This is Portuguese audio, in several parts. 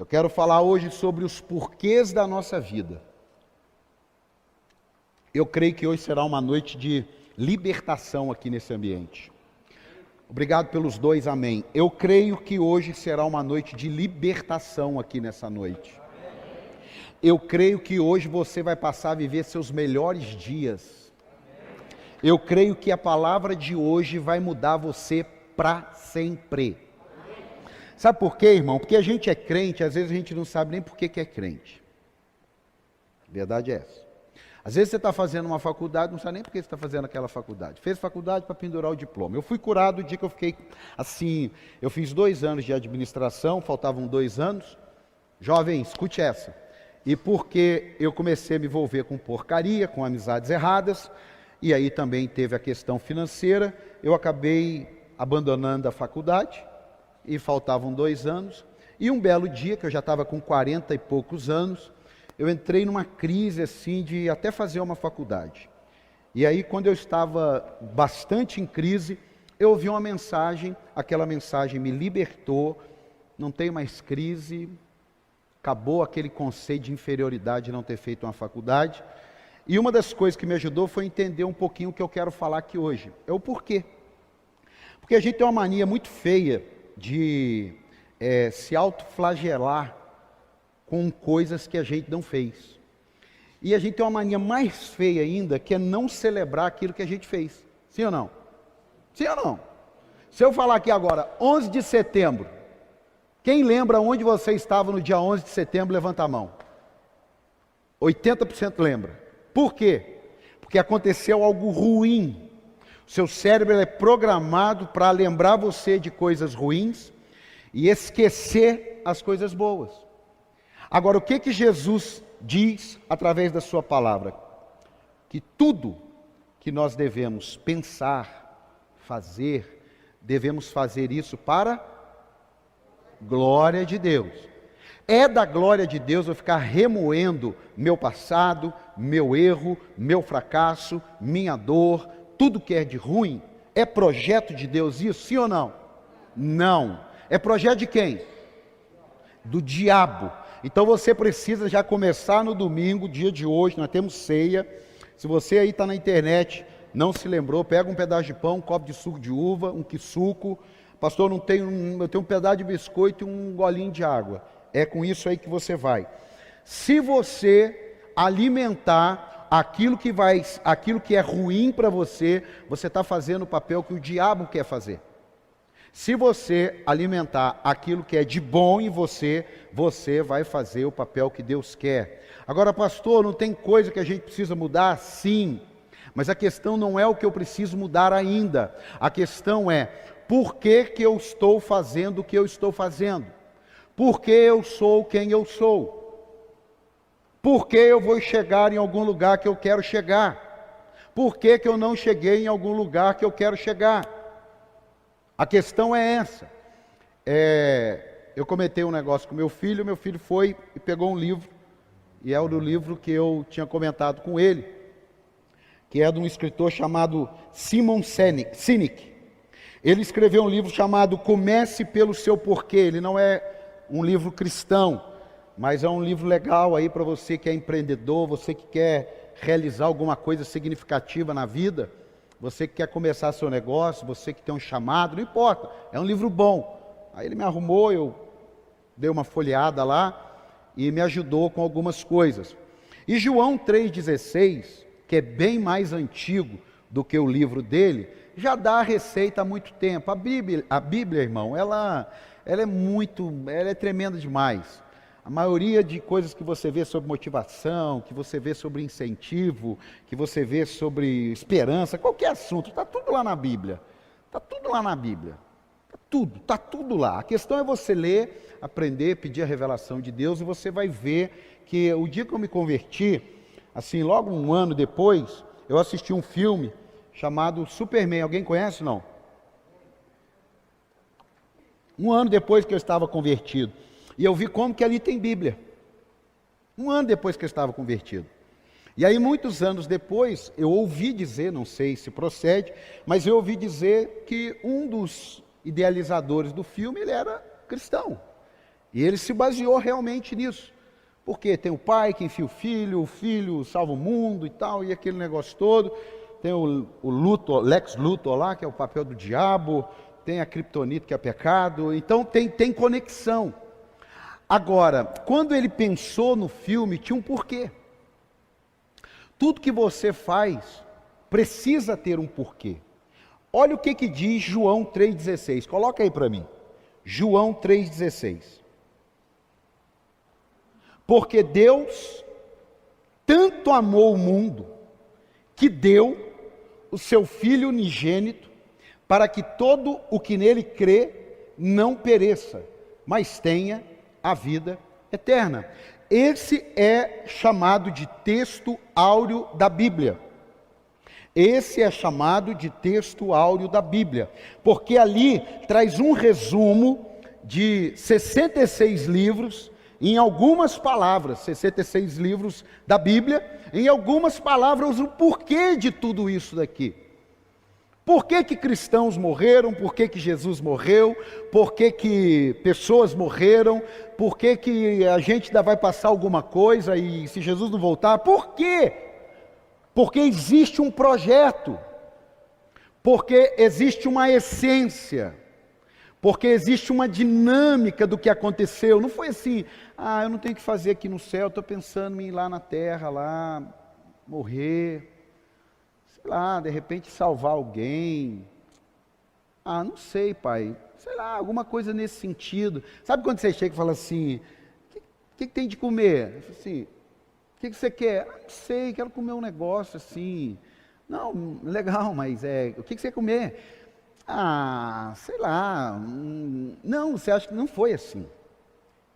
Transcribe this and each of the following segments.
Eu quero falar hoje sobre os porquês da nossa vida. Eu creio que hoje será uma noite de libertação aqui nesse ambiente. Obrigado pelos dois, amém. Eu creio que hoje será uma noite de libertação aqui nessa noite. Eu creio que hoje você vai passar a viver seus melhores dias. Eu creio que a palavra de hoje vai mudar você para sempre. Sabe por quê, irmão? Porque a gente é crente, às vezes a gente não sabe nem por que é crente. A verdade é essa. Às vezes você está fazendo uma faculdade, não sabe nem por que você está fazendo aquela faculdade. Fez faculdade para pendurar o diploma. Eu fui curado o dia que eu fiquei assim, eu fiz 2 anos de administração, faltavam 2 anos. Jovem, escute essa. E porque eu comecei a me envolver com porcaria, com amizades erradas, e aí também teve a questão financeira, eu acabei abandonando a faculdade, e faltavam 2 anos. E um belo dia, que eu já estava com 40 e poucos anos, eu entrei numa crise assim de até fazer uma faculdade. E aí, quando eu estava bastante em crise, eu ouvi uma mensagem, aquela mensagem me libertou, não tem mais crise, acabou aquele conceito de inferioridade de não ter feito uma faculdade. E uma das coisas que me ajudou foi entender um pouquinho o que eu quero falar aqui hoje. É o porquê. Porque a gente tem uma mania muito feia de se autoflagelar com coisas que a gente não fez. E a gente tem uma mania mais feia ainda, que é não celebrar aquilo que a gente fez. Sim ou não? Sim ou não? Se eu falar aqui agora, 11 de setembro, quem lembra onde você estava no dia 11 de setembro, levanta a mão. 80% lembra. Por quê? Porque aconteceu algo ruim. O seu cérebro é programado para lembrar você de coisas ruins e esquecer as coisas boas. Agora, o que Jesus diz através da sua palavra? Que tudo que nós devemos pensar, fazer, devemos fazer isso para glória de Deus. É da glória de Deus eu ficar remoendo meu passado, meu erro, meu fracasso, minha dor, tudo que é de ruim. É projeto de Deus isso, sim ou não? Não. É projeto de quem? Do diabo. Então você precisa já começar no domingo, dia de hoje, nós temos ceia. Se você aí está na internet, não se lembrou, pega um pedaço de pão, um copo de suco de uva, um quissuco. Pastor, eu tenho um pedaço de biscoito e um golinho de água. É com isso aí que você vai. Se você alimentar aquilo que é ruim para você, você está fazendo o papel que o diabo quer fazer. Se você alimentar aquilo que é de bom em você, você vai fazer o papel que Deus quer. Agora, pastor, não tem coisa que a gente precisa mudar? Sim. Mas a questão não é o que eu preciso mudar ainda. A questão é, por que eu estou fazendo o que eu estou fazendo? Por que eu sou quem eu sou? Por que eu vou chegar em algum lugar que eu quero chegar? Por que eu não cheguei em algum lugar que eu quero chegar? A questão é essa. Eu comentei um negócio com meu filho foi e pegou um livro, e é o do livro que eu tinha comentado com ele, que é de um escritor chamado Simon Sinek. Ele escreveu um livro chamado Comece pelo Seu Porquê. Ele não é um livro cristão, mas é um livro legal aí para você que é empreendedor, você que quer realizar alguma coisa significativa na vida, você que quer começar seu negócio, você que tem um chamado, não importa, é um livro bom. Aí ele me arrumou, eu dei uma folheada lá e me ajudou com algumas coisas. E João 3,16, que é bem mais antigo do que o livro dele, já dá a receita há muito tempo. A Bíblia, irmão, ela é tremenda demais. A maioria de coisas que você vê sobre motivação, que você vê sobre incentivo, que você vê sobre esperança, qualquer assunto, está tudo lá na Bíblia. Está tudo lá na Bíblia. Está tudo lá. A questão é você ler, aprender, pedir a revelação de Deus, e você vai ver que o dia que eu me converti, assim, logo um ano depois, eu assisti um filme chamado Superman. Alguém conhece, não? Um ano depois que eu estava convertido. E eu vi como que ali tem Bíblia. Um ano depois que eu estava convertido. E aí, muitos anos depois, eu ouvi dizer, não sei se procede, mas eu ouvi dizer que um dos idealizadores do filme, ele era cristão. E ele se baseou realmente nisso. Porque tem o pai que enfia o filho salva o mundo e tal, e aquele negócio todo. Tem o Luthor, Lex Luthor lá, que é o papel do diabo. Tem a Kryptonita, que é pecado. Então tem conexão. Agora, quando ele pensou no filme, tinha um porquê. Tudo que você faz precisa ter um porquê. Olha o que diz João 3,16. Coloca aí para mim. João 3,16. Porque Deus tanto amou o mundo, que deu o seu Filho unigênito, para que todo o que nele crê não pereça, mas tenha a vida eterna. Esse é chamado de texto áureo da Bíblia. Esse é chamado de texto áureo da Bíblia, porque ali traz um resumo de 66 livros, em algumas palavras, 66 livros da Bíblia, em algumas palavras o porquê de tudo isso daqui. Por que cristãos morreram? Por que Jesus morreu? Por que pessoas morreram? Por que a gente ainda vai passar alguma coisa e se Jesus não voltar? Por quê? Porque existe um projeto. Porque existe uma essência. Porque existe uma dinâmica do que aconteceu. Não foi assim, eu não tenho o que fazer aqui no céu, estou pensando em ir lá na terra, lá, morrer. Sei lá, de repente salvar alguém. Não sei, pai. Sei lá, alguma coisa nesse sentido. Sabe quando você chega e fala assim, o que tem de comer? Eu falo assim, o que você quer? Não sei, quero comer um negócio assim. Não, legal, mas o que você quer comer? Sei lá. Não, você acha que não foi assim.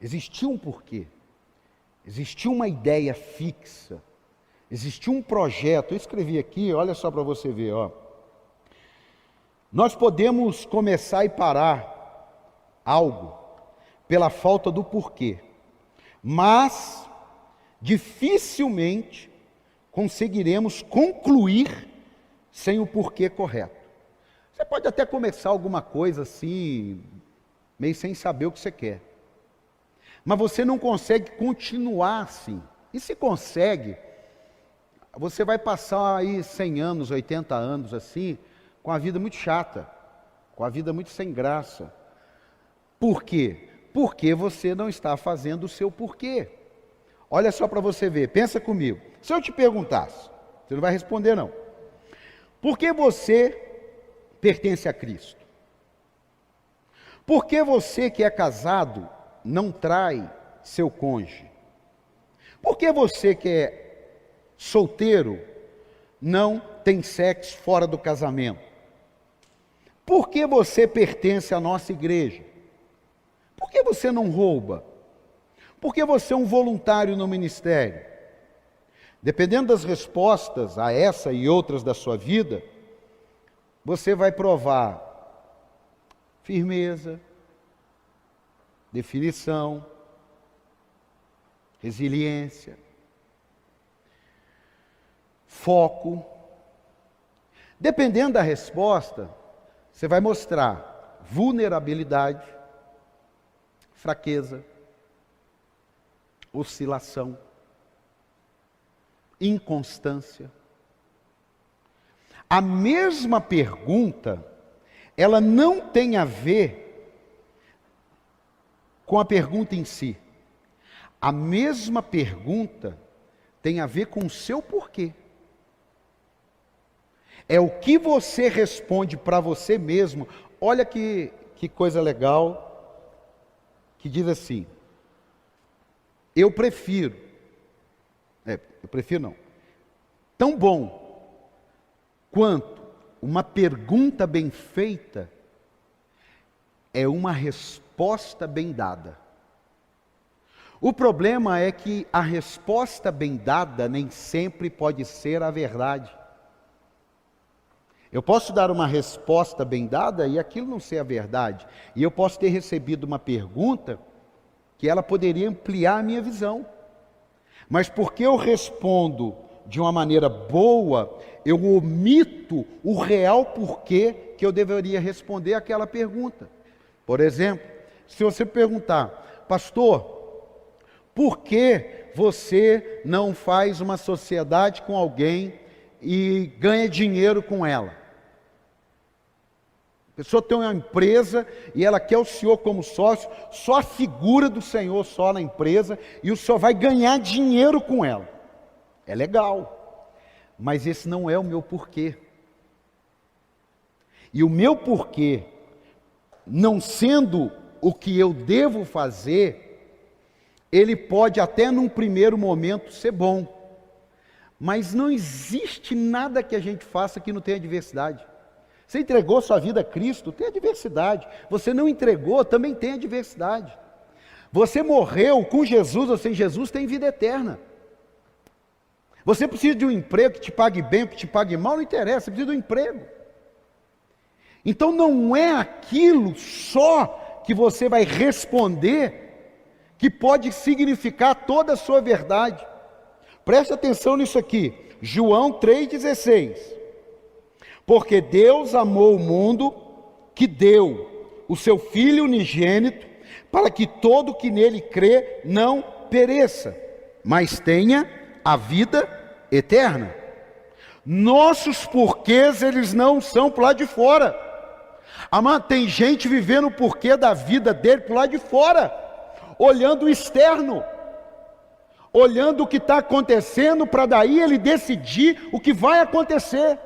Existiu um porquê. Existiu uma ideia fixa. Existiu um projeto, eu escrevi aqui, olha só para você ver, ó. Nós podemos começar e parar algo pela falta do porquê, mas dificilmente conseguiremos concluir sem o porquê correto. Você pode até começar alguma coisa assim, meio sem saber o que você quer, mas você não consegue continuar assim. E se consegue, você vai passar aí 100 anos, 80 anos assim, com a vida muito chata, com a vida muito sem graça. Por quê? Porque você não está fazendo o seu porquê. Olha só para você ver, pensa comigo. Se eu te perguntasse, você não vai responder não. Por que você pertence a Cristo? Por que você que é casado não trai seu cônjuge? Por que você que é solteiro não tem sexo fora do casamento? Por que você pertence à nossa igreja? Por que você não rouba? Por que você é um voluntário no ministério? Dependendo das respostas a essa e outras da sua vida, você vai provar firmeza, definição, resiliência, foco. Dependendo da resposta, você vai mostrar vulnerabilidade, fraqueza, oscilação, inconstância. A mesma pergunta, ela não tem a ver com a pergunta em si. A mesma pergunta tem a ver com o seu porquê. É o que você responde para você mesmo. Olha que coisa legal, que diz assim, eu prefiro não, tão bom quanto uma pergunta bem feita é uma resposta bem dada. O problema é que a resposta bem dada nem sempre pode ser a verdade. Eu posso dar uma resposta bem dada e aquilo não ser a verdade. E eu posso ter recebido uma pergunta que ela poderia ampliar a minha visão. Mas porque eu respondo de uma maneira boa, eu omito o real porquê que eu deveria responder aquela pergunta. Por exemplo, se você perguntar, pastor, por que você não faz uma sociedade com alguém e ganha dinheiro com ela? A pessoa tem uma empresa e ela quer o senhor como sócio, só a figura do senhor só na empresa, e o senhor vai ganhar dinheiro com ela. É legal, mas esse não é o meu porquê. E o meu porquê, não sendo o que eu devo fazer, ele pode até num primeiro momento ser bom, mas não existe nada que a gente faça que não tenha adversidade. Você entregou sua vida a Cristo, tem adversidade. Você não entregou, também tem adversidade. Você morreu com Jesus ou sem Jesus, tem vida eterna. Você precisa de um emprego que te pague bem ou que te pague mal, não interessa, você precisa de um emprego. Então não é aquilo só que você vai responder que pode significar toda a sua verdade. Preste atenção nisso aqui, João 3,16. Porque Deus amou o mundo, que deu o seu Filho unigênito, para que todo que nele crê não pereça, mas tenha a vida eterna. Nossos porquês, eles não são para lá de fora. Amado, tem gente vivendo o porquê da vida dele para lá de fora, olhando o externo, olhando o que está acontecendo, para daí ele decidir o que vai acontecer.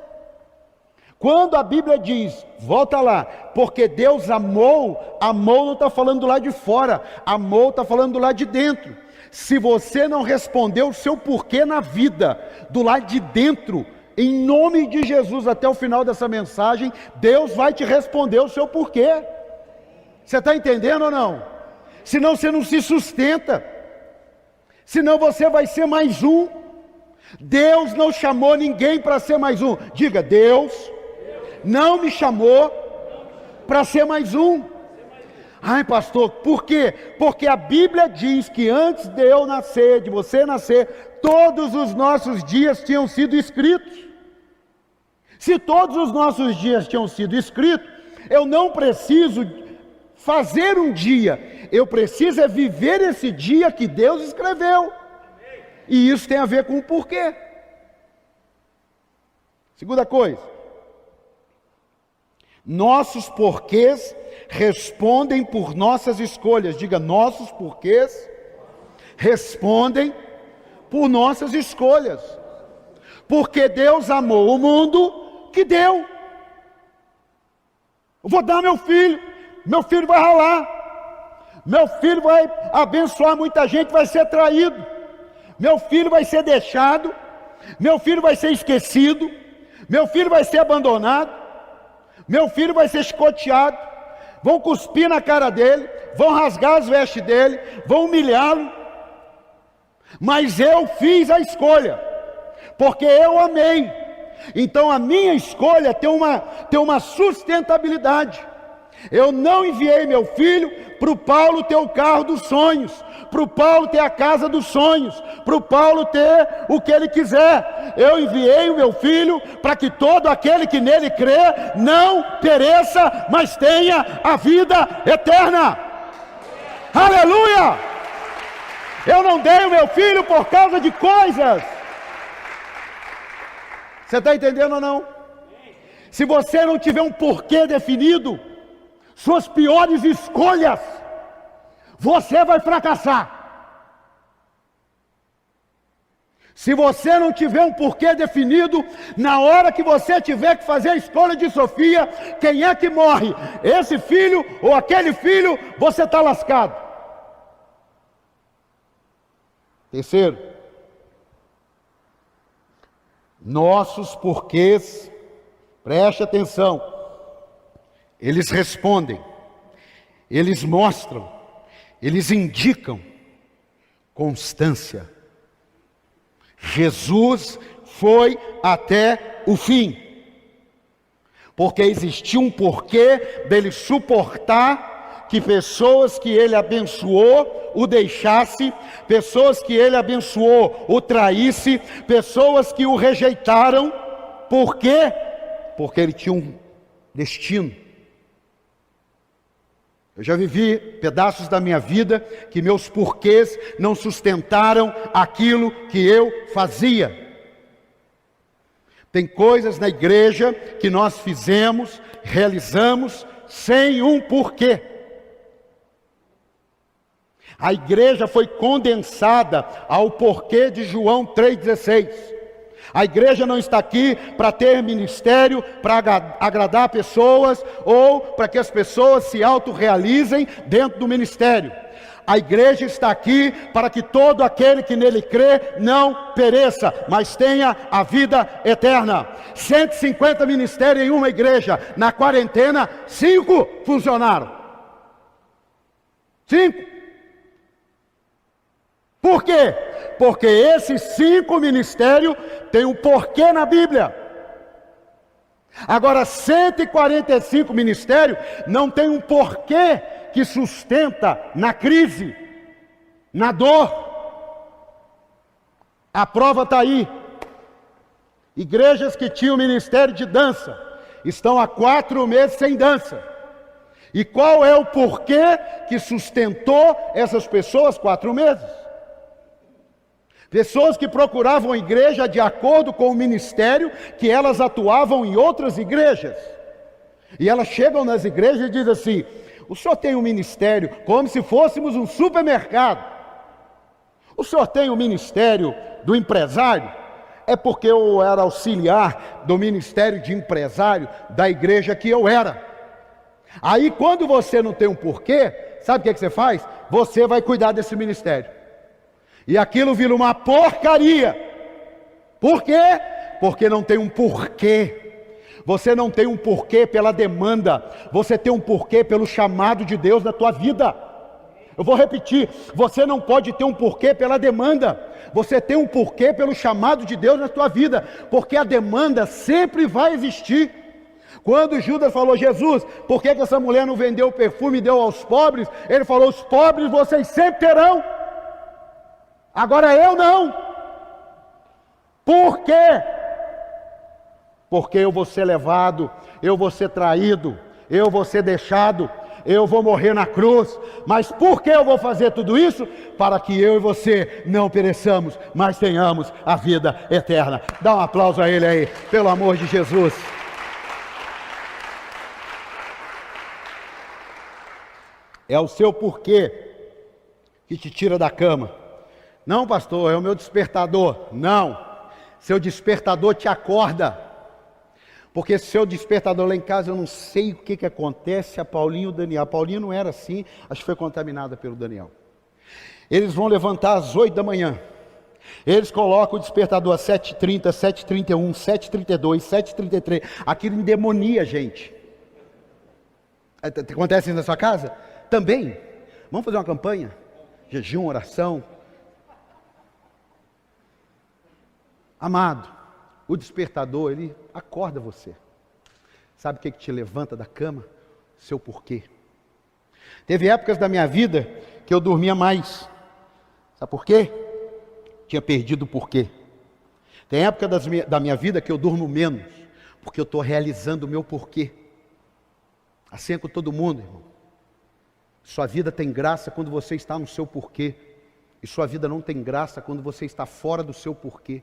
Quando a Bíblia diz, volta lá, porque Deus amou, amou não está falando do lado de fora, amou está falando do lado de dentro. Se você não respondeu o seu porquê na vida, do lado de dentro, em nome de Jesus, até o final dessa mensagem, Deus vai te responder o seu porquê. Você está entendendo ou não? Senão você não se sustenta, senão você vai ser mais um. Deus não chamou ninguém para ser mais um. Diga, Deus não me chamou para ser mais um. Ai, pastor, por quê? Porque a Bíblia diz que antes de eu nascer, de você nascer, todos os nossos dias tinham sido escritos. Se todos os nossos dias tinham sido escritos, eu não preciso fazer um dia, eu preciso é viver esse dia que Deus escreveu. E isso tem a ver com o porquê. Segunda coisa, nossos porquês respondem por nossas escolhas. Diga, nossos porquês respondem por nossas escolhas. Porque Deus amou o mundo que deu. Eu vou dar meu filho vai ralar, meu filho vai abençoar muita gente, vai ser traído, meu filho vai ser deixado, meu filho vai ser esquecido, meu filho vai ser abandonado, meu filho vai ser chicoteado, vão cuspir na cara dele, vão rasgar as vestes dele, vão humilhá-lo, mas eu fiz a escolha, porque eu amei. Então a minha escolha tem uma sustentabilidade. Eu não enviei meu filho para o Paulo ter o carro dos sonhos, para o Paulo ter a casa dos sonhos, para o Paulo ter o que ele quiser. Eu enviei o meu filho para que todo aquele que nele crê não pereça, mas tenha a vida eterna. Aleluia! Eu não dei o meu filho por causa de coisas. Você está entendendo ou não? Se você não tiver um porquê definido, suas piores escolhas, você vai fracassar. Se você não tiver um porquê definido, na hora que você tiver que fazer a escolha de Sofia, quem é que morre? Esse filho ou aquele filho, você está lascado. Terceiro, nossos porquês, preste atenção, eles respondem, eles mostram, eles indicam constância. Jesus foi até o fim, porque existia um porquê dele suportar que pessoas que ele abençoou o deixasse, pessoas que ele abençoou o traísse, pessoas que o rejeitaram. Por quê? Porque ele tinha um destino. Eu já vivi pedaços da minha vida que meus porquês não sustentaram aquilo que eu fazia. Tem coisas na igreja que nós fizemos, realizamos, sem um porquê. A igreja foi condensada ao porquê de João 3,16. A igreja não está aqui para ter ministério, para agradar pessoas, ou para que as pessoas se autorrealizem dentro do ministério. A igreja está aqui para que todo aquele que nele crê não pereça, mas tenha a vida eterna. 150 ministérios em uma igreja. Na quarentena, 5 funcionaram. 5. Por quê? Porque esses 5 ministérios têm um porquê na Bíblia. Agora, 145 ministérios não tem um porquê que sustenta na crise, na dor. A prova está aí. Igrejas que tinham ministério de dança estão há 4 meses sem dança. E qual é o porquê que sustentou essas pessoas 4 meses? Pessoas que procuravam a igreja de acordo com o ministério que elas atuavam em outras igrejas. E elas chegam nas igrejas e dizem assim: o senhor tem um ministério como se fôssemos um supermercado. O senhor tem o ministério do empresário? É porque eu era auxiliar do ministério de empresário da igreja que eu era. Aí quando você não tem um porquê, sabe o que você faz? Você vai cuidar desse ministério. E aquilo vira uma porcaria. Por quê? Porque não tem um porquê. Você não tem um porquê pela demanda. Você tem um porquê pelo chamado de Deus na tua vida. Eu vou repetir. Você não pode ter um porquê pela demanda. Você tem um porquê pelo chamado de Deus na tua vida. Porque a demanda sempre vai existir. Quando Judas falou: Jesus, por que essa mulher não vendeu o perfume e deu aos pobres? Ele falou: os pobres vocês sempre terão. Agora eu não. Por quê? Porque eu vou ser levado, eu vou ser traído, eu vou ser deixado, eu vou morrer na cruz. Mas por que eu vou fazer tudo isso? Para que eu e você não pereçamos, mas tenhamos a vida eterna. Dá um aplauso a ele aí, pelo amor de Jesus. É o seu porquê que te tira da cama. Não, pastor, é o meu despertador. Não, seu despertador te acorda. Porque seu despertador lá em casa, eu não sei o que acontece, a Paulinho e o Daniel. A Paulinho não era assim, acho que foi contaminada pelo Daniel. Eles vão levantar às 8 da manhã. Eles colocam o despertador às 7h30, 7h31, 7h32, 7h33. Aquilo endemonia a gente. Acontece isso na sua casa? Também. Vamos fazer uma campanha? Jejum, oração. Amado, o despertador, ele acorda você. Sabe o que te levanta da cama? Seu porquê. Teve épocas da minha vida que eu dormia mais. Sabe por quê? Tinha perdido o porquê. Tem época da minha vida que eu durmo menos, porque eu estou realizando o meu porquê. Assim é com todo mundo, irmão. Sua vida tem graça quando você está no seu porquê. E sua vida não tem graça quando você está fora do seu porquê.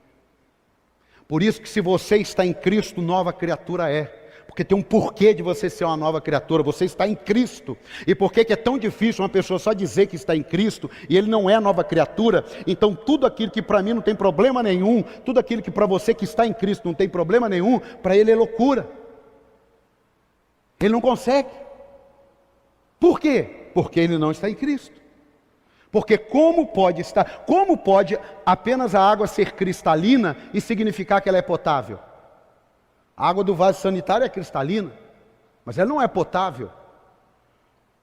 Por isso que se você está em Cristo, nova criatura é. Porque tem um porquê de você ser uma nova criatura. Você está em Cristo. E por que é tão difícil uma pessoa só dizer que está em Cristo e ele não é nova criatura? Então tudo aquilo que para mim não tem problema nenhum, tudo aquilo que para você que está em Cristo não tem problema nenhum, para ele é loucura. Ele não consegue. Por quê? Porque ele não está em Cristo. Porque como pode apenas a água ser cristalina e significar que ela é potável? A água do vaso sanitário é cristalina, mas ela não é potável.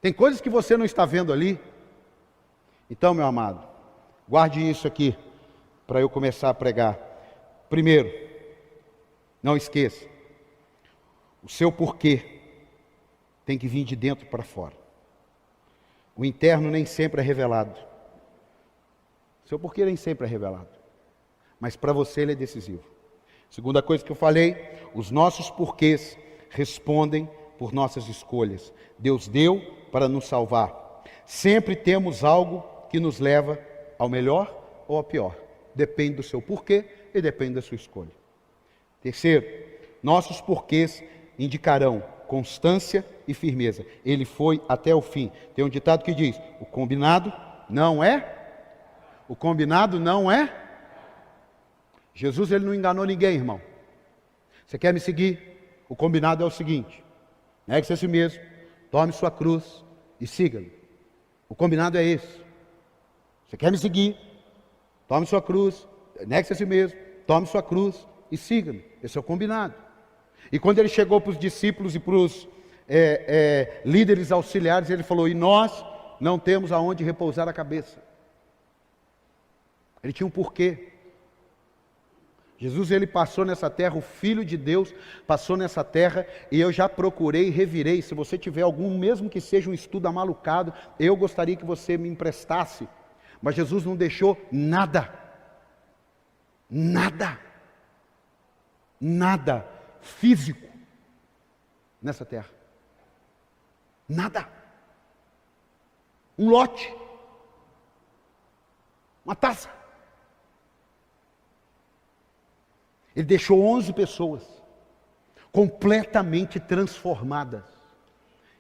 Tem coisas que você não está vendo ali. Então, meu amado, guarde isso aqui para eu começar a pregar. Primeiro, não esqueça, o seu porquê tem que vir de dentro para fora. O interno nem sempre é revelado. Seu porquê nem sempre é revelado. Mas para você ele é decisivo. Segunda coisa que eu falei, os nossos porquês respondem por nossas escolhas. Deus deu para nos salvar. Sempre temos algo que nos leva ao melhor ou ao pior. Depende do seu porquê e depende da sua escolha. Terceiro, nossos porquês indicarão constância e firmeza. Ele foi até o fim. Tem um ditado que diz: o combinado não é. O combinado não é. Jesus, ele não enganou ninguém, irmão. Você quer me seguir? O combinado é o seguinte: negue-se a si mesmo, tome sua cruz e siga-me. O combinado é esse. Você quer me seguir? Tome sua cruz, negue-se a si mesmo, tome sua cruz e siga-me. Esse é o combinado. E quando ele chegou para os discípulos e para os líderes auxiliares, ele falou: e nós não temos aonde repousar a cabeça. Ele tinha um porquê. Jesus, ele passou nessa terra, o Filho de Deus passou nessa terra, e eu já procurei e revirei. Se você tiver algum, mesmo que seja um estudo amalucado, eu gostaria que você me emprestasse. Mas Jesus não deixou nada. Nada. Nada físico nessa terra. Nada. Um lote. Uma taça. Ele deixou 11 pessoas completamente transformadas.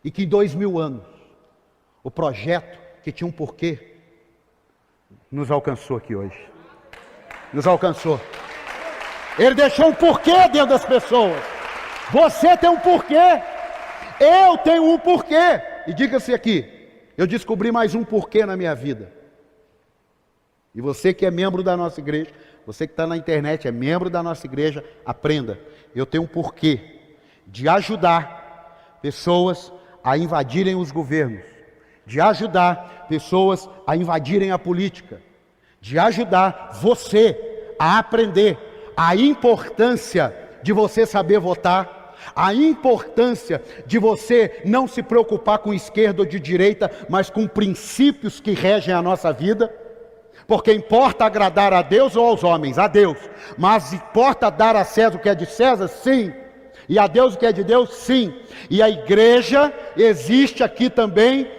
E que em 2000 anos, o projeto que tinha um porquê, nos alcançou aqui hoje. Nos alcançou. Ele deixou um porquê dentro das pessoas. Você tem um porquê. Eu tenho um porquê. E diga-se aqui, eu descobri mais um porquê na minha vida. E você que é membro da nossa igreja, você que está na internet, é membro da nossa igreja, aprenda. Eu tenho um porquê de ajudar pessoas a invadirem os governos, de ajudar pessoas a invadirem a política, de ajudar você a aprender a importância de você saber votar, a importância de você não se preocupar com esquerda ou de direita, mas com princípios que regem a nossa vida. Porque importa agradar a Deus ou aos homens? A Deus. Mas importa dar a César o que é de César? Sim. E a Deus o que é de Deus? Sim. E a igreja existe aqui também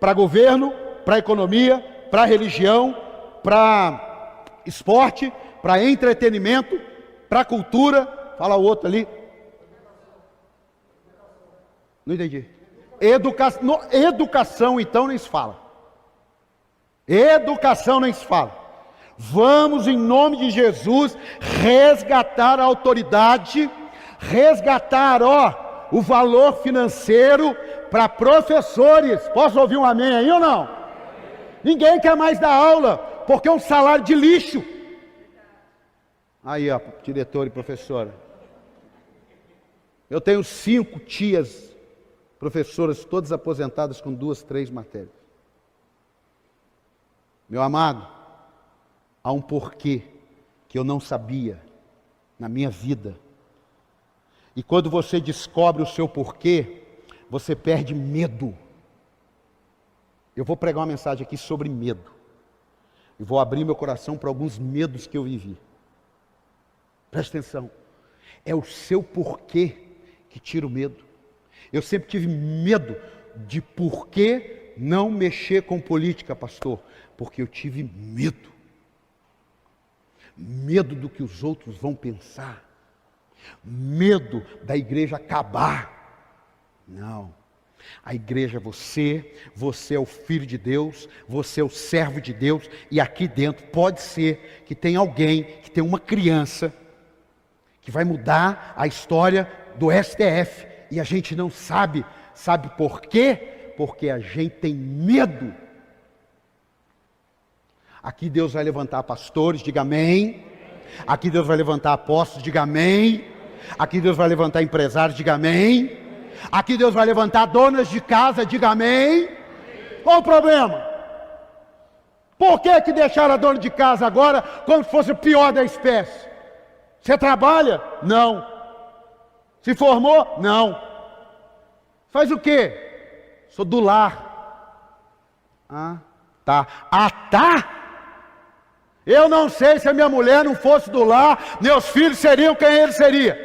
para governo, para economia, para religião, para esporte, para entretenimento, para cultura. Fala o outro ali. Não entendi. Educação então nem se fala. Educação nem se fala. Vamos, em nome de Jesus, resgatar a autoridade, resgatar, o valor financeiro para professores. Posso ouvir um amém aí ou não? Ninguém quer mais dar aula, porque é um salário de lixo. Aí, diretor e professora. Eu tenho 5 tias professoras, todas aposentadas com 2, 3 matérias. Meu amado, há um porquê que eu não sabia na minha vida. E quando você descobre o seu porquê, você perde medo. Eu vou pregar uma mensagem aqui sobre medo. E vou abrir meu coração para alguns medos que eu vivi. Presta atenção. É o seu porquê que tira o medo. Eu sempre tive medo de porquê não mexer com política, pastor. Porque eu tive medo. Medo do que os outros vão pensar. Medo da igreja acabar. Não. A igreja, você é o filho de Deus, você é o servo de Deus, e aqui dentro pode ser que tem alguém, que tem uma criança, que vai mudar a história do STF, e a gente não sabe por quê? Porque a gente tem medo. Aqui Deus vai levantar pastores, diga amém. Aqui Deus vai levantar apóstolos, diga amém. Aqui Deus vai levantar empresários, diga amém. Aqui Deus vai levantar donas de casa, diga amém. Qual o problema? Por que deixaram a dona de casa agora como se fosse o pior da espécie? Você trabalha? Não. Se formou? Não. Faz o quê? Sou do lar. Tá. Tá? Eu não sei se a minha mulher não fosse do lar, meus filhos seriam quem eles seriam.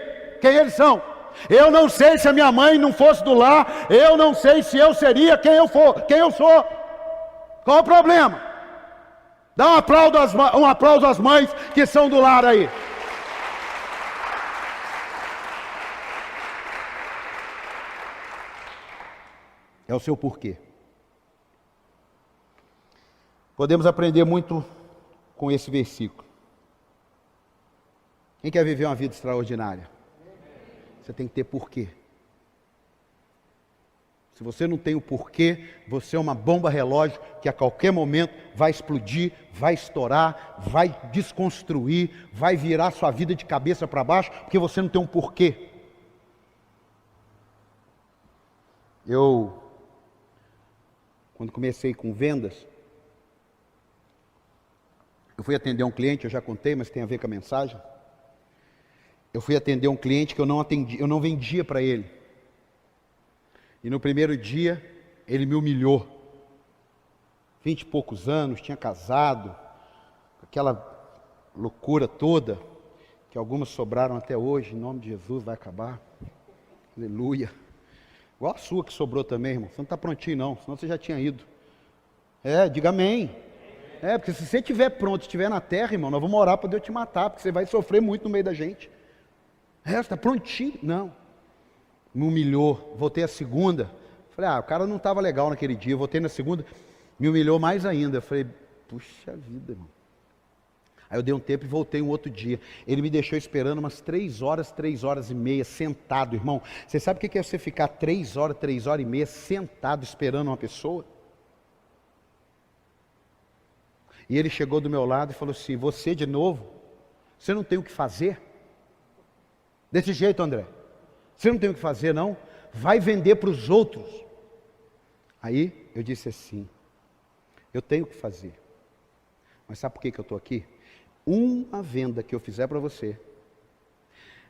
Quem eles são? Eu não sei se a minha mãe não fosse do lar, eu não sei se eu seria quem eu sou. Qual o problema? Dá um aplauso às mães que são do lar aí. É o seu porquê. Podemos aprender muito com esse versículo. Quem quer viver uma vida extraordinária? Você tem que ter porquê. Se você não tem o porquê, você é uma bomba relógio que a qualquer momento vai explodir, vai estourar, vai desconstruir, vai virar sua vida de cabeça para baixo, porque você não tem um porquê. Quando comecei com vendas, eu fui atender um cliente, eu já contei, mas tem a ver com a mensagem. Eu fui atender um cliente que eu não vendia para ele. E no primeiro dia, ele me humilhou. 20 e poucos anos, tinha casado, aquela loucura toda, que algumas sobraram até hoje, em nome de Jesus, vai acabar. Aleluia. Igual a sua que sobrou também, irmão. Você não está prontinho não, senão você já tinha ido. Diga amém. Porque se você estiver pronto, estiver na terra, irmão, nós vamos orar para Deus te matar, porque você vai sofrer muito no meio da gente. Você está prontinho? Não. Me humilhou. Voltei a segunda. Falei, o cara não estava legal naquele dia. Voltei na segunda, me humilhou mais ainda. Eu falei, puxa vida, irmão. Aí eu dei um tempo e voltei um outro dia. Ele me deixou esperando umas 3 horas e meia, sentado, irmão. Você sabe o que é você ficar 3 horas e meia sentado esperando uma pessoa? E ele chegou do meu lado e falou assim, você de novo? Você não tem o que fazer? Desse jeito, André. Você não tem o que fazer, não? Vai vender para os outros. Aí eu disse assim, eu tenho o que fazer. Mas sabe por que eu estou aqui? Uma venda que eu fizer para você,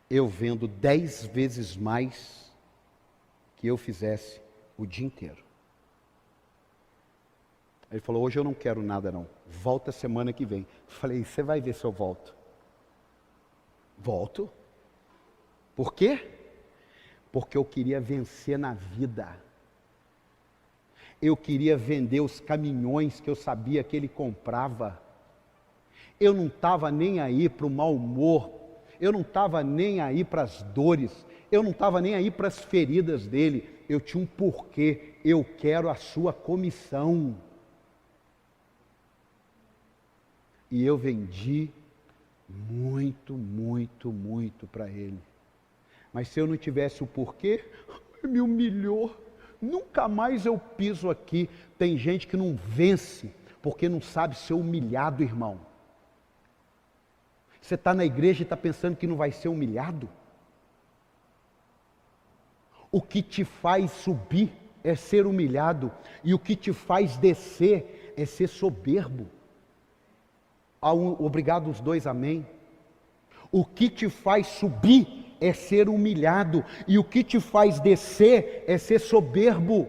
eu vendo 10 vezes mais que eu fizesse o dia inteiro. Ele falou, hoje eu não quero nada não, volta semana que vem. Falei, você vai ver se eu volto. Volto. Por quê? Porque eu queria vencer na vida. Eu queria vender os caminhões que eu sabia que ele comprava. Eu não estava nem aí para o mau humor, eu não estava nem aí para as dores, eu não estava nem aí para as feridas dele. Eu tinha um porquê, eu quero a sua comissão. E eu vendi muito para ele. Mas se eu não tivesse o porquê, me humilhou. Nunca mais eu piso aqui. Tem gente que não vence porque não sabe ser humilhado, irmão. Você está na igreja e está pensando que não vai ser humilhado? O que te faz subir é ser humilhado, e o que te faz descer é ser soberbo. Obrigado os dois, amém. O que te faz subir é ser humilhado, e o que te faz descer é ser soberbo.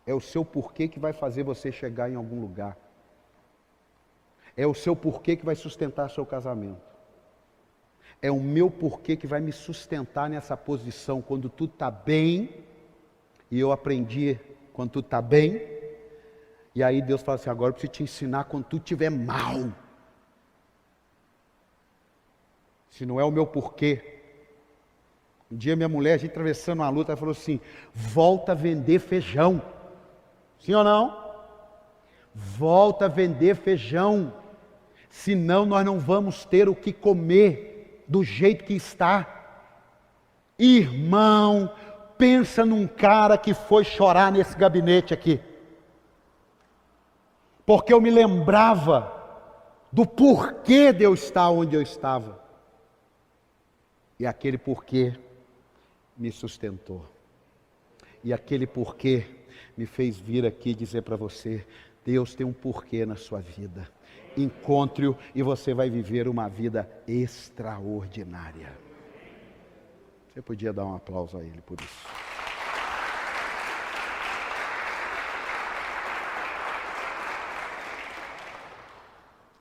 É o seu porquê que vai fazer você chegar em algum lugar. É o seu porquê que vai sustentar seu casamento. É o meu porquê que vai me sustentar nessa posição quando tudo está bem. E eu aprendi quando tudo está bem. E aí Deus fala assim, agora eu preciso te ensinar quando tudo estiver mal. Se não é o meu porquê. Um dia minha mulher, a gente atravessando uma luta, ela falou assim, volta a vender feijão. Sim ou não? Volta a vender feijão. Senão nós não vamos ter o que comer do jeito que está. Irmão, pensa num cara que foi chorar nesse gabinete aqui. Porque eu me lembrava do porquê de eu estar onde eu estava. E aquele porquê me sustentou. E aquele porquê me fez vir aqui dizer para você, Deus tem um porquê na sua vida. Encontre-o e você vai viver uma vida extraordinária. Você podia dar um aplauso a ele por isso.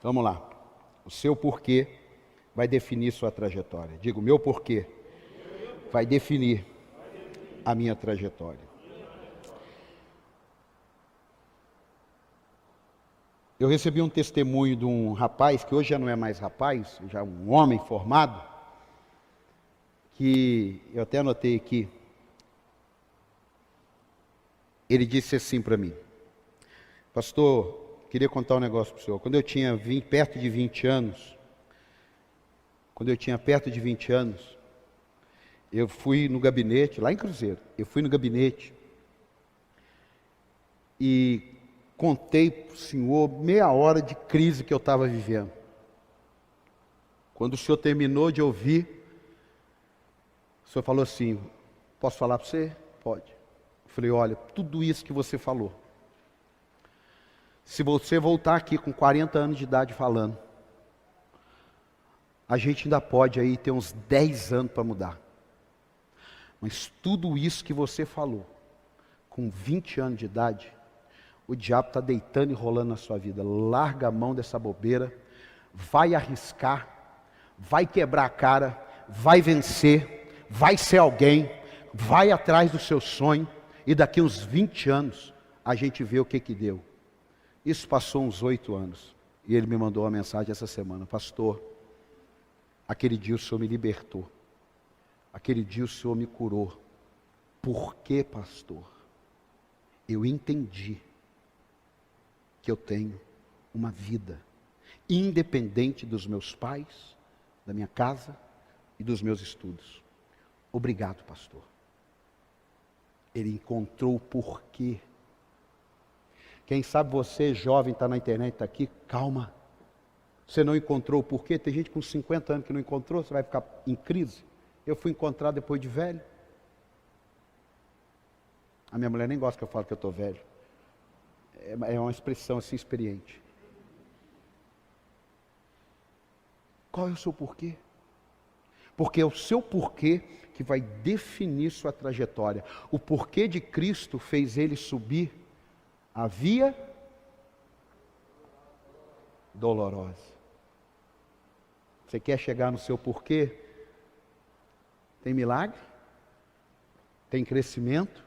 Vamos lá. O seu porquê vai definir sua trajetória. Digo, meu porquê vai definir a minha trajetória. Eu recebi um testemunho de um rapaz, que hoje já não é mais rapaz, já é um homem formado, que eu até anotei aqui. Ele disse assim para mim: pastor, queria contar um negócio para o senhor. Quando eu tinha perto de 20 anos, eu fui no gabinete, lá em Cruzeiro, e contei para o senhor meia hora de crise que eu estava vivendo. Quando o senhor terminou de ouvir, o senhor falou assim: posso falar para você? Pode. Eu falei: olha, tudo isso que você falou, se você voltar aqui com 40 anos de idade falando, a gente ainda pode aí ter uns 10 anos para mudar. Mas tudo isso que você falou, com 20 anos de idade, o diabo está deitando e rolando na sua vida. Larga a mão dessa bobeira, vai arriscar, vai quebrar a cara, vai vencer, vai ser alguém, vai atrás do seu sonho, e daqui uns 20 anos a gente vê o que deu. Isso passou uns 8 anos, e ele me mandou uma mensagem essa semana: pastor, aquele dia o Senhor me libertou, aquele dia o Senhor me curou. Por quê, pastor? Eu entendi que eu tenho uma vida independente dos meus pais, da minha casa e dos meus estudos. Obrigado, pastor. Ele encontrou o porquê. Quem sabe você, jovem, está na internet, está aqui, calma. Você não encontrou o porquê? Tem gente com 50 anos que não encontrou, você vai ficar em crise. Eu fui encontrar depois de velho. A minha mulher nem gosta que eu falo que eu estou velho. É uma expressão assim, experiente. Qual é o seu porquê? Porque é o seu porquê que vai definir sua trajetória. O porquê de Cristo fez ele subir a via dolorosa. Você quer chegar no seu porquê? Tem milagre, tem crescimento,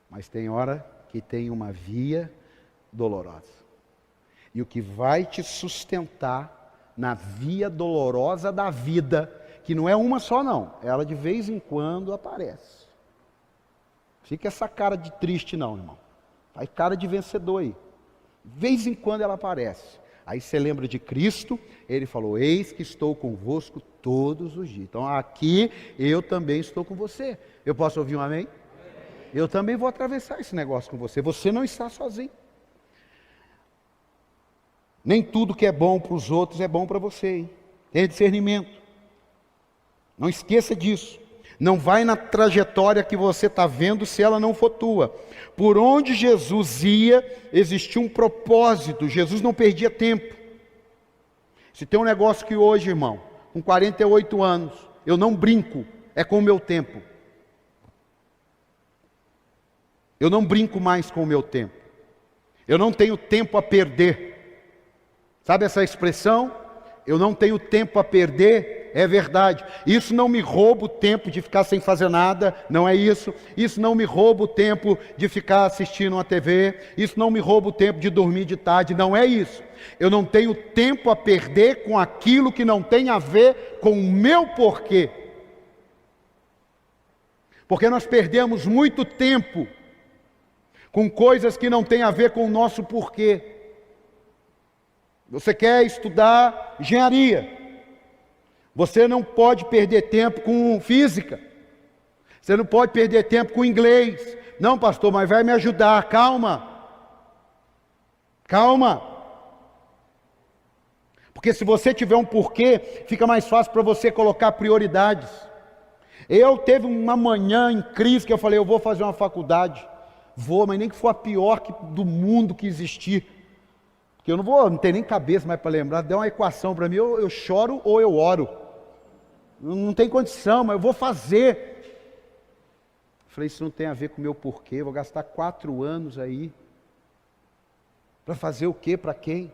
mas tem hora que tem uma via dolorosa. E o que vai te sustentar na via dolorosa da vida, que não é uma só não, ela de vez em quando aparece. Fica essa cara de triste não, irmão. Faz cara de vencedor aí. De vez em quando ela aparece. Aí você lembra de Cristo, ele falou: eis que estou convosco todos os dias. Então aqui eu também estou com você. Eu posso ouvir um amém? Eu também vou atravessar esse negócio com você. Você não está sozinho. Nem tudo que é bom para os outros é bom para você, hein? Tenha discernimento. Não esqueça disso. Não vai na trajetória que você está vendo se ela não for tua. Por onde Jesus ia, existia um propósito. Jesus não perdia tempo. Se tem um negócio que hoje, irmão, com 48 anos, eu não brinco, é com o meu tempo. Eu não brinco mais com o meu tempo. Eu não tenho tempo a perder. Sabe essa expressão? Eu não tenho tempo a perder, é verdade. Isso não me rouba o tempo de ficar sem fazer nada, não é isso. Isso não me rouba o tempo de ficar assistindo uma TV. Isso não me rouba o tempo de dormir de tarde, não é isso. Eu não tenho tempo a perder com aquilo que não tem a ver com o meu porquê. Porque nós perdemos muito tempo com coisas que não têm a ver com o nosso porquê. Você quer estudar engenharia, você não pode perder tempo com física, você não pode perder tempo com inglês. Não, pastor, mas vai me ajudar. Calma, calma. Porque se você tiver um porquê, fica mais fácil para você colocar prioridades. Eu teve uma manhã em crise que eu falei: eu vou fazer uma faculdade. Vou, mas nem que for a pior do mundo que existir. Porque eu não tenho nem cabeça mais para lembrar. Dê uma equação para mim, eu choro ou eu oro. Não tem condição, mas eu vou fazer. Falei: isso não tem a ver com o meu porquê. Vou gastar 4 anos aí. Para fazer o quê? Para quem?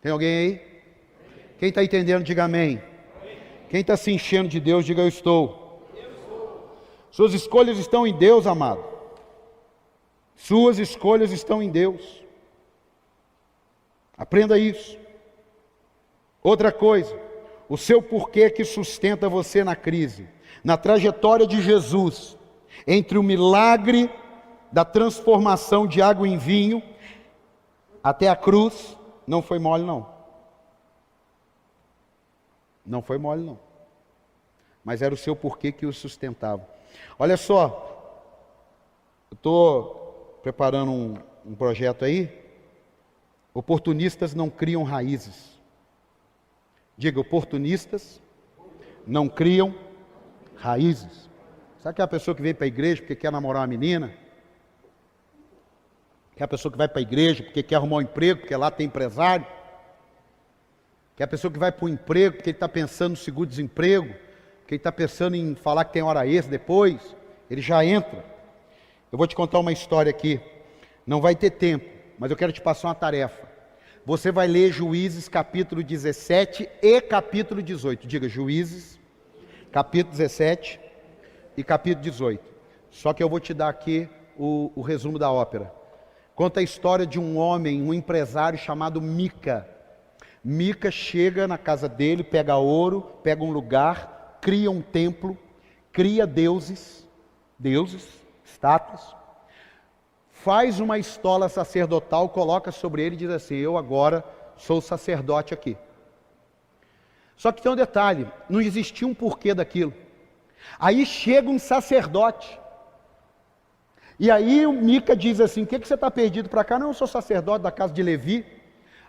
Tem alguém aí? Quem está entendendo, diga amém. Quem está se enchendo de Deus, diga eu estou. Suas escolhas estão em Deus, amado. Suas escolhas estão em Deus. Aprenda isso. Outra coisa, o seu porquê que sustenta você na crise. Na trajetória de Jesus, entre o milagre da transformação de água em vinho até a cruz, não foi mole não. Não foi mole não. Mas era o seu porquê que o sustentava. Olha só, eu estou preparando um projeto aí. Oportunistas não criam raízes. Diga, oportunistas não criam raízes. Sabe aquela pessoa que vem para a igreja porque quer namorar uma menina? Aquela pessoa que vai para a igreja porque quer arrumar um emprego, porque lá tem empresário? Que é a pessoa que vai para o emprego porque ele está pensando no seguro-desemprego, porque ele está pensando em falar que tem hora extra depois, ele já entra. Eu vou te contar uma história aqui, não vai ter tempo, mas eu quero te passar uma tarefa. Você vai ler Juízes capítulo 17 e capítulo 18. Diga, Juízes, capítulo 17 e capítulo 18. Só que eu vou te dar aqui o resumo da ópera. Conta a história de um homem, um empresário chamado Mica. Mica chega na casa dele, pega ouro, pega um lugar, cria um templo, cria deuses, estátuas, faz uma estola sacerdotal, coloca sobre ele e diz assim, eu agora sou sacerdote aqui. Só que tem um detalhe, não existia um porquê daquilo. Aí chega um sacerdote, e aí o Mica diz assim, o que você está perdido para cá? Não, eu sou sacerdote da casa de Levi.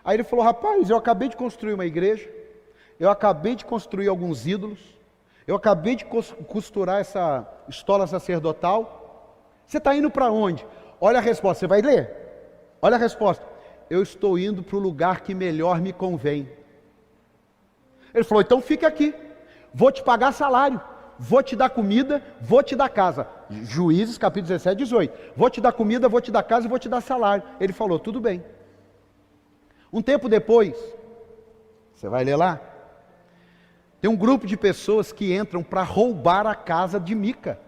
Aí ele falou, rapaz, eu acabei de construir uma igreja, eu acabei de construir alguns ídolos, eu acabei de costurar essa estola sacerdotal, você está indo para onde? Olha a resposta, você vai ler? Olha a resposta, eu estou indo para o lugar que melhor me convém. Ele falou, então fica aqui, vou te pagar salário, vou te dar comida, vou te dar casa. Juízes capítulo 17, 18, vou te dar comida, vou te dar casa e vou te dar salário. Ele falou, tudo bem. Um tempo depois, você vai ler lá, tem um grupo de pessoas que entram para roubar a casa de Mica.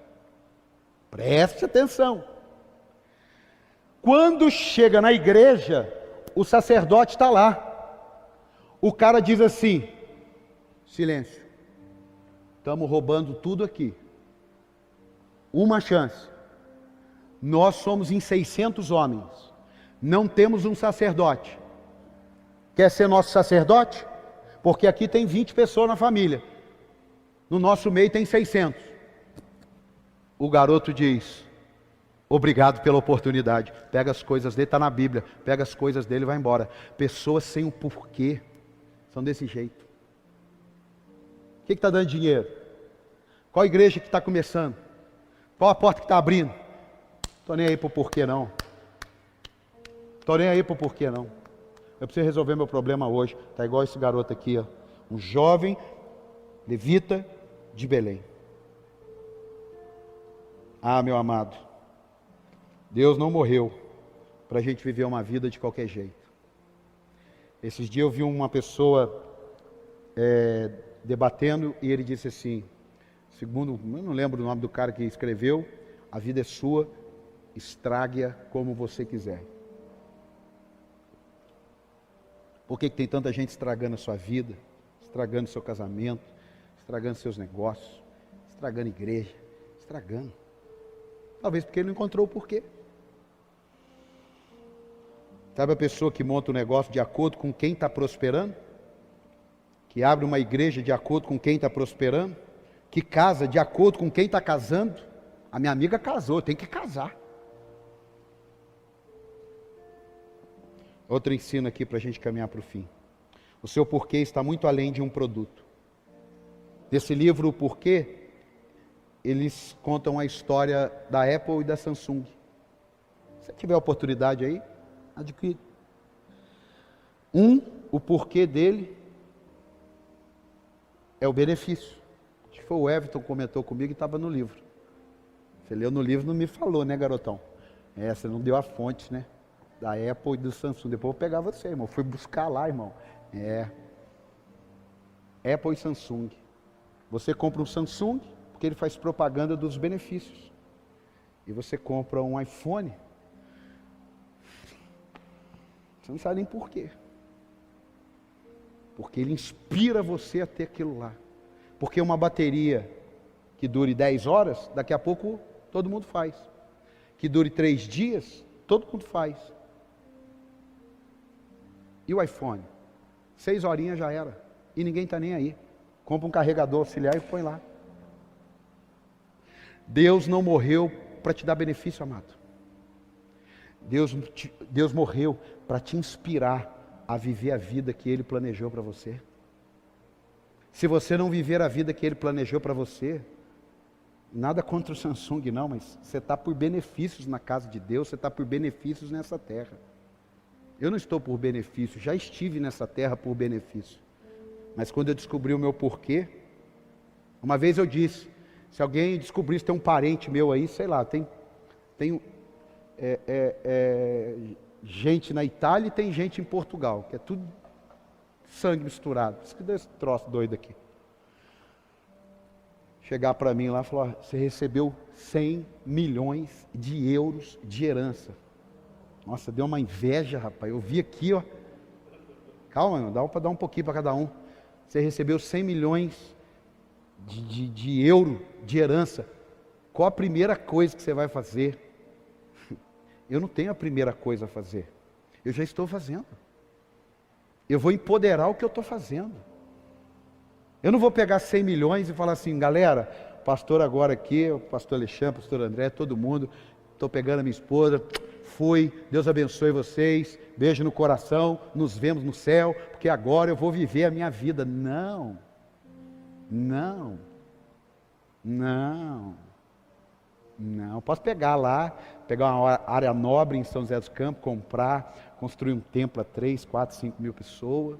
Preste atenção. Quando chega na igreja, o sacerdote está lá. O cara diz assim, silêncio, estamos roubando tudo aqui. Uma chance. Nós somos em 600 homens, não temos um sacerdote. Quer ser nosso sacerdote? Porque aqui tem 20 pessoas na família. No nosso meio tem 600. O garoto diz, obrigado pela oportunidade. Pega as coisas dele, está na Bíblia. Pega as coisas dele e vai embora. Pessoas sem o porquê são desse jeito. O que está dando dinheiro? Qual igreja que está começando? Qual a porta que está abrindo? Estou nem aí para o porquê não. Estou nem aí para o porquê não. Eu preciso resolver meu problema hoje. Está igual esse garoto aqui, ó. Um jovem levita de Belém. Ah, meu amado, Deus não morreu para a gente viver uma vida de qualquer jeito. Esses dias eu vi uma pessoa debatendo e ele disse assim, segundo, eu não lembro o nome do cara que escreveu, a vida é sua, estrague-a como você quiser. Por que tem tanta gente estragando a sua vida, estragando seu casamento, estragando seus negócios, estragando a igreja, estragando? Talvez porque ele não encontrou o porquê. Sabe a pessoa que monta um negócio de acordo com quem está prosperando? Que abre uma igreja de acordo com quem está prosperando? Que casa de acordo com quem está casando? A minha amiga casou, tem que casar. Outro ensino aqui para a gente caminhar para o fim. O seu porquê está muito além de um produto. Nesse livro, O Porquê, eles contam a história da Apple e da Samsung. Se você tiver oportunidade aí, adquire. O porquê dele é o benefício. Acho que foi o Everton que comentou comigo e estava no livro. Você leu no livro e não me falou, né, garotão? Você não deu a fonte, né? Da Apple e do Samsung. Depois eu vou pegar você, irmão. Fui buscar lá, irmão. Apple e Samsung. Você compra um Samsung porque ele faz propaganda dos benefícios. E você compra um iPhone, você não sabe nem por quê. Porque ele inspira você a ter aquilo lá. Porque uma bateria que dure 10 horas, daqui a pouco todo mundo faz. Que dure 3 dias, todo mundo faz. E o iPhone? 6 horinhas já era. E ninguém está nem aí. Compra um carregador auxiliar e põe lá. Deus não morreu para te dar benefício, amado. Deus morreu para te inspirar a viver a vida que Ele planejou para você. Se você não viver a vida que Ele planejou para você, nada contra o Samsung não, mas você está por benefícios na casa de Deus, você está por benefícios nessa terra. Eu não estou por benefício, já estive nessa terra por benefício. Mas quando eu descobri o meu porquê, uma vez eu disse, se alguém descobrisse, tem um parente meu aí, sei lá, tem gente na Itália e tem gente em Portugal, que é tudo sangue misturado. Isso que deu esse troço doido aqui. Chegar para mim lá e falar, você recebeu 100 milhões de euros de herança. Nossa, deu uma inveja, rapaz. Eu vi aqui, ó. Calma, irmão, dá para dar um pouquinho para cada um. Você recebeu 100 milhões de euro de herança. Qual a primeira coisa que você vai fazer? Eu não tenho a primeira coisa a fazer. Eu já estou fazendo. Eu vou empoderar o que eu estou fazendo. Eu não vou pegar 100 milhões e falar assim, galera, pastor agora aqui, o pastor Alexandre, o pastor André, todo mundo, estou pegando a minha esposa, fui, Deus abençoe vocês, beijo no coração, nos vemos no céu, porque agora eu vou viver a minha vida. Não, não, não, não. Posso pegar lá, pegar uma área nobre em São José dos Campos, comprar, construir um templo a 3, 4, 5 mil pessoas,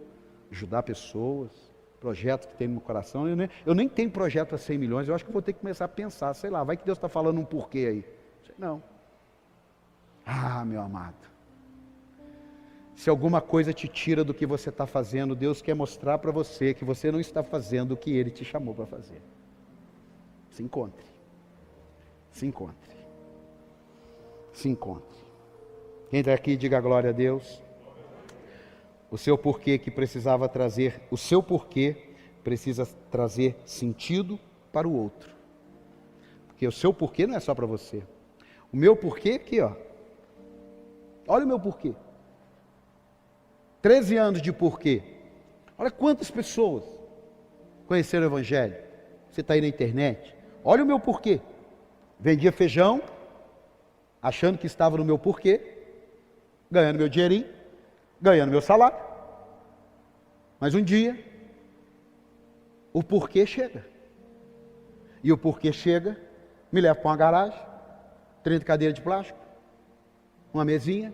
ajudar pessoas, projetos que tem no meu coração. Eu nem tenho projeto a 100 milhões, eu acho que vou ter que começar a pensar, sei lá, vai que Deus está falando um porquê aí. Não. Ah, meu amado, se alguma coisa te tira do que você está fazendo, Deus quer mostrar para você que você não está fazendo o que Ele te chamou para fazer. Se encontre. Se encontre. Se encontre. Quem está aqui, diga glória a Deus. O seu porquê que precisava trazer, o seu porquê precisa trazer sentido para o outro. Porque o seu porquê não é só para você. O meu porquê aqui, ó. Olha o meu porquê. 13 anos de porquê. Olha quantas pessoas conheceram o Evangelho. Você está aí na internet. Olha o meu porquê. Vendia feijão, achando que estava no meu porquê, ganhando meu dinheirinho, ganhando meu salário. Mas um dia, o porquê chega. E o porquê chega, me leva para uma garagem, 30 cadeiras de plástico, uma mesinha,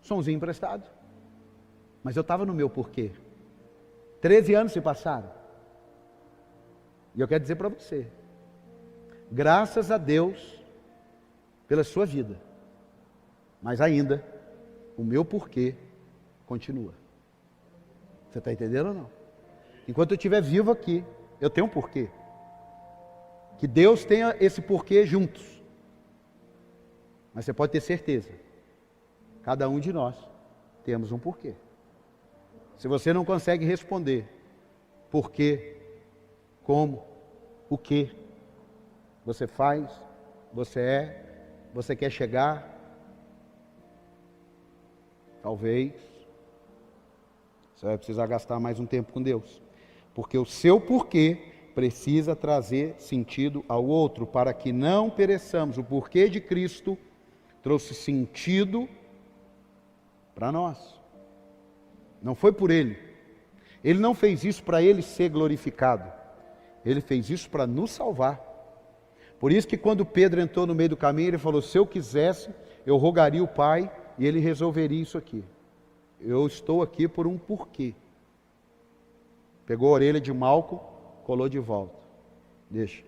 somzinho emprestado. Mas eu estava no meu porquê. 13 anos se passaram. E eu quero dizer para você, graças a Deus pela sua vida, mas ainda o meu porquê continua. Você está entendendo ou não? Enquanto eu estiver vivo aqui, eu tenho um porquê. Que Deus tenha esse porquê juntos. Mas você pode ter certeza, cada um de nós temos um porquê. Se você não consegue responder porquê, como, o que você faz, você quer chegar, talvez você vai precisar gastar mais um tempo com Deus, porque o seu porquê precisa trazer sentido ao outro, para que não pereçamos. O porquê de Cristo trouxe sentido para nós. Não foi por Ele. Ele não fez isso para Ele ser glorificado. Ele fez isso para nos salvar. Por isso que quando Pedro entrou no meio do caminho, ele falou, se eu quisesse, eu rogaria o Pai e Ele resolveria isso aqui. Eu estou aqui por um porquê. Pegou a orelha de Malco, colou de volta. Deixa.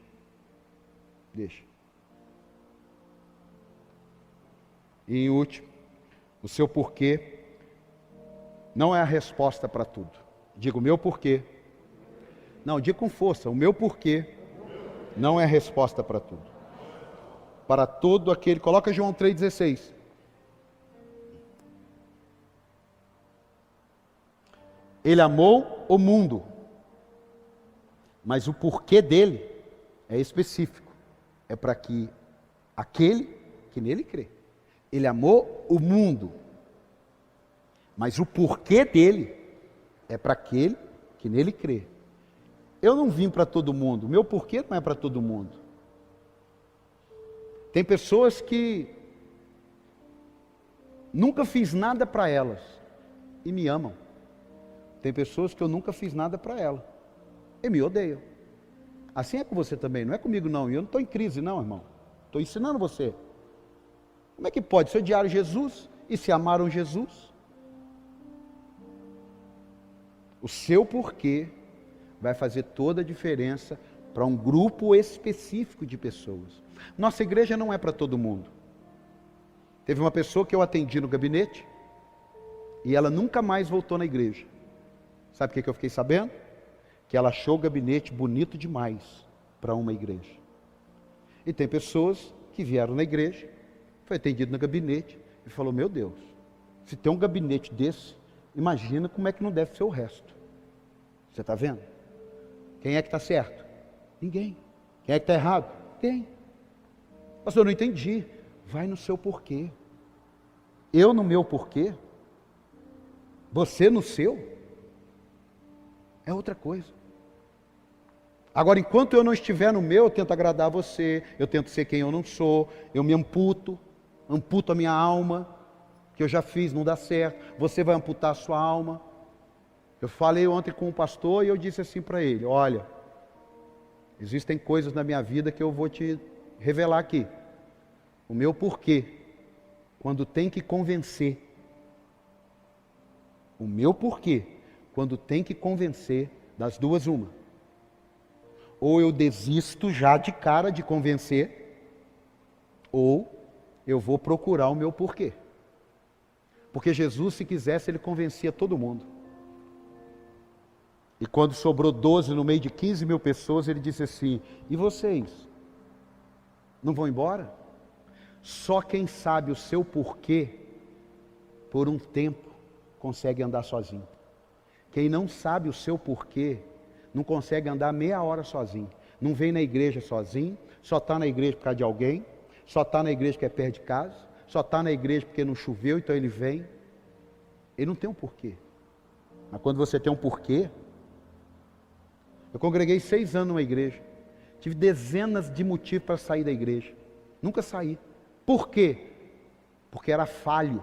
E em último, o seu porquê não é a resposta para tudo. Digo, o meu porquê Não, diga com força, o meu porquê não é a resposta para tudo. Para todo aquele, coloca João 3,16. Ele amou o mundo, mas o porquê dele é específico. É para que aquele que nele crê. Ele amou o mundo, mas o porquê dele é para aquele que nele crê. Eu não vim para todo mundo, o meu porquê não é para todo mundo. Tem pessoas que nunca fiz nada para elas e me amam. Tem pessoas que eu nunca fiz nada para ela e me odeiam. Assim é com você também, não é comigo não. E eu não estou em crise não, irmão. Estou ensinando você. Como é que pode? Se odiaram Jesus e se amaram Jesus? O seu porquê vai fazer toda a diferença para um grupo específico de pessoas. Nossa igreja não é para todo mundo. Teve uma pessoa que eu atendi no gabinete e ela nunca mais voltou na igreja. Sabe o que eu fiquei sabendo? Que ela achou o gabinete bonito demais para uma igreja. E tem pessoas que vieram na igreja, foi atendido no gabinete e falou, meu Deus, se tem um gabinete desse, imagina como é que não deve ser o resto. Você está vendo? Quem é que está certo? Ninguém. Quem é que está errado? Ninguém. Pastor, eu não entendi. Vai no seu porquê. Eu no meu porquê. Você no seu. É outra coisa. Agora, enquanto eu não estiver no meu, eu tento agradar você, eu tento ser quem eu não sou, eu me amputo a minha alma, que eu já fiz, não dá certo, você vai amputar a sua alma. Eu falei ontem com um pastor e eu disse assim para ele, olha, existem coisas na minha vida que eu vou te revelar aqui. O meu porquê, quando tem que convencer. O meu porquê, quando tem que convencer, das duas uma. Ou eu desisto já de cara de convencer, ou eu vou procurar o meu porquê. Porque Jesus, se quisesse, ele convencia todo mundo. E quando sobrou 12 no meio de 15 mil pessoas, ele disse assim, e vocês? Não vão embora? Só quem sabe o seu porquê, por um tempo, consegue andar sozinho. Quem não sabe o seu porquê, não consegue andar meia hora sozinho. Não vem na igreja sozinho, só está na igreja por causa de alguém, só está na igreja porque é perto de casa, só está na igreja porque não choveu, então ele vem. Ele não tem um porquê. Mas quando você tem um porquê, eu congreguei 6 anos numa igreja, tive dezenas de motivos para sair da igreja, nunca saí. Por quê? Porque era falho.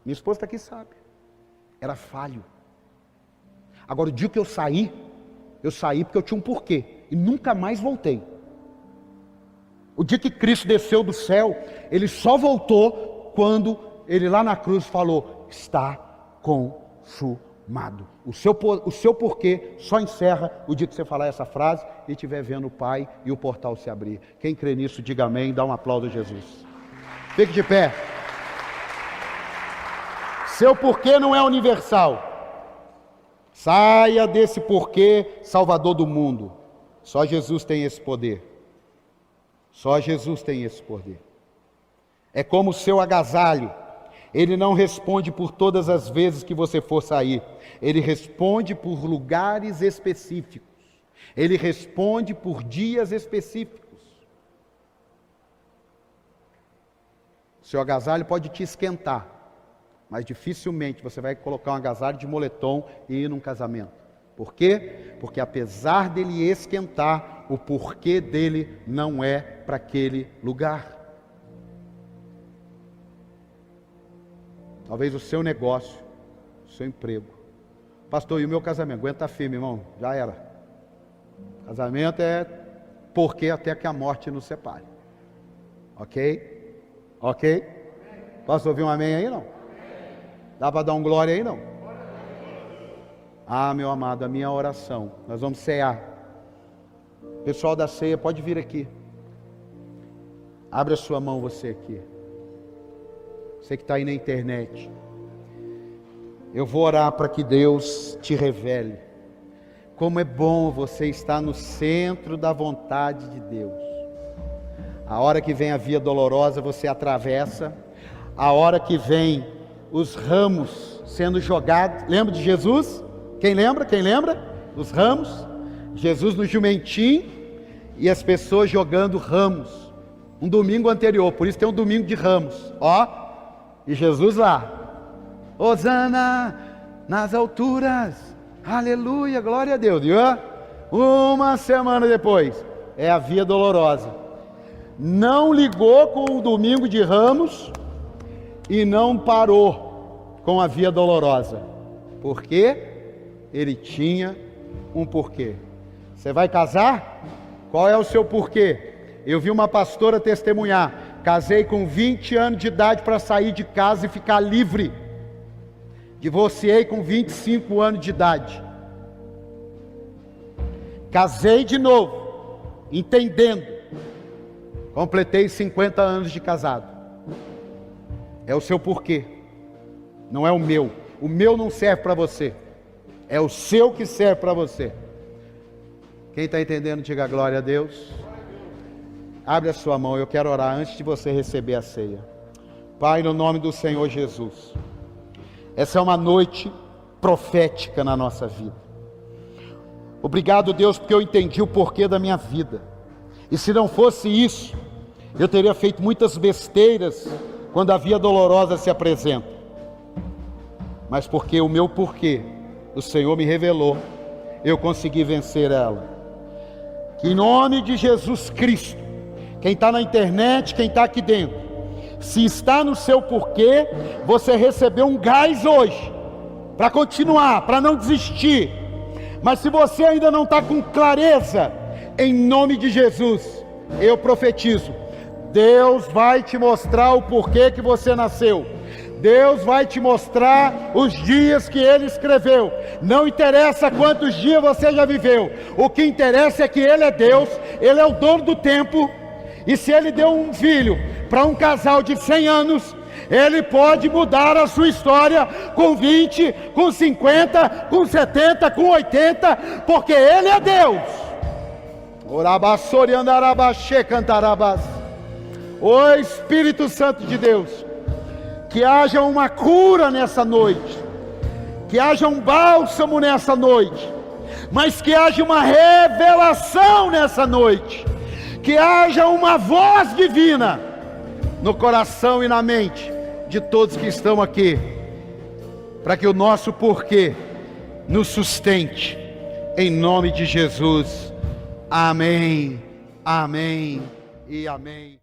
Minha esposa está aqui, sabe, era falho. Agora, o dia que eu saí porque eu tinha um porquê, e nunca mais voltei. O dia que Cristo desceu do céu, ele só voltou quando ele lá na cruz falou, está consumado. O seu porquê só encerra o dia que você falar essa frase e estiver vendo o Pai e o portal se abrir. Quem crê nisso, diga amém, dá um aplauso a Jesus. Fique de pé. Seu porquê não é universal. Saia desse porquê salvador do mundo. Só Jesus tem esse poder. Só Jesus tem esse poder. É como o seu agasalho. Ele não responde por todas as vezes que você for sair. Ele responde por lugares específicos. Ele responde por dias específicos. Seu agasalho pode te esquentar, mas dificilmente você vai colocar um agasalho de moletom e ir num casamento. Por quê? Porque apesar dele esquentar, o porquê dele não é para aquele lugar. Talvez o seu negócio, o seu emprego. Pastor, e o meu casamento? Aguenta firme, irmão, já era. Casamento é porque até que a morte nos separe. Ok? Ok? Posso ouvir um amém aí, não? Dá para dar um glória aí, não? Ah, meu amado, a minha oração. Nós vamos cear. Pessoal da ceia, pode vir aqui. Abre a sua mão, você aqui. Você que está aí na internet. Eu vou orar para que Deus te revele Como é bom você estar no centro da vontade de Deus. A hora que vem a via dolorosa, você atravessa. A hora que vem os ramos sendo jogados. Lembra de Jesus? Quem lembra? Quem lembra? Os ramos. Jesus no jumentinho e as pessoas jogando ramos. Um domingo anterior, por isso tem um domingo de ramos. Ó, e Jesus lá. Hosana nas alturas. Aleluia, glória a Deus. E uma semana depois, é a via dolorosa. Não ligou com o domingo de ramos e não parou com a via dolorosa. Por quê? Ele tinha um porquê. Você vai casar? Qual é o seu porquê? Eu vi uma pastora testemunhar. Casei com 20 anos de idade para sair de casa e ficar livre. Divorciei com 25 anos de idade. Casei de novo, entendendo. Completei 50 anos de casado. É o seu porquê. Não é o meu. O meu não serve para você. É o seu que serve para você. Quem está entendendo, diga glória a Deus. Abre a sua mão, eu quero orar antes de você receber a ceia. Pai, no nome do Senhor Jesus. Essa é uma noite profética na nossa vida. Obrigado, Deus, porque eu entendi o porquê da minha vida. E se não fosse isso, eu teria feito muitas besteiras quando a via dolorosa se apresenta. Mas porque o meu porquê, o Senhor me revelou, eu consegui vencer ela. Que em nome de Jesus Cristo, quem está na internet, quem está aqui dentro, se está no seu porquê, você recebeu um gás hoje, para continuar, para não desistir. Mas se você ainda não está com clareza, em nome de Jesus, eu profetizo, Deus vai te mostrar o porquê que você nasceu. Deus vai te mostrar os dias que Ele escreveu. Não interessa quantos dias você já viveu. O que interessa é que Ele é Deus, Ele é o dono do tempo. E se Ele deu um filho para um casal de 100 anos, Ele pode mudar a sua história com 20, com 50, com 70, com 80, porque Ele é Deus. Ô Espírito Santo de Deus, que haja uma cura nessa noite, que haja um bálsamo nessa noite, mas que haja uma revelação nessa noite, que haja uma voz divina no coração e na mente de todos que estão aqui, para que o nosso porquê nos sustente, em nome de Jesus. Amém, amém e amém.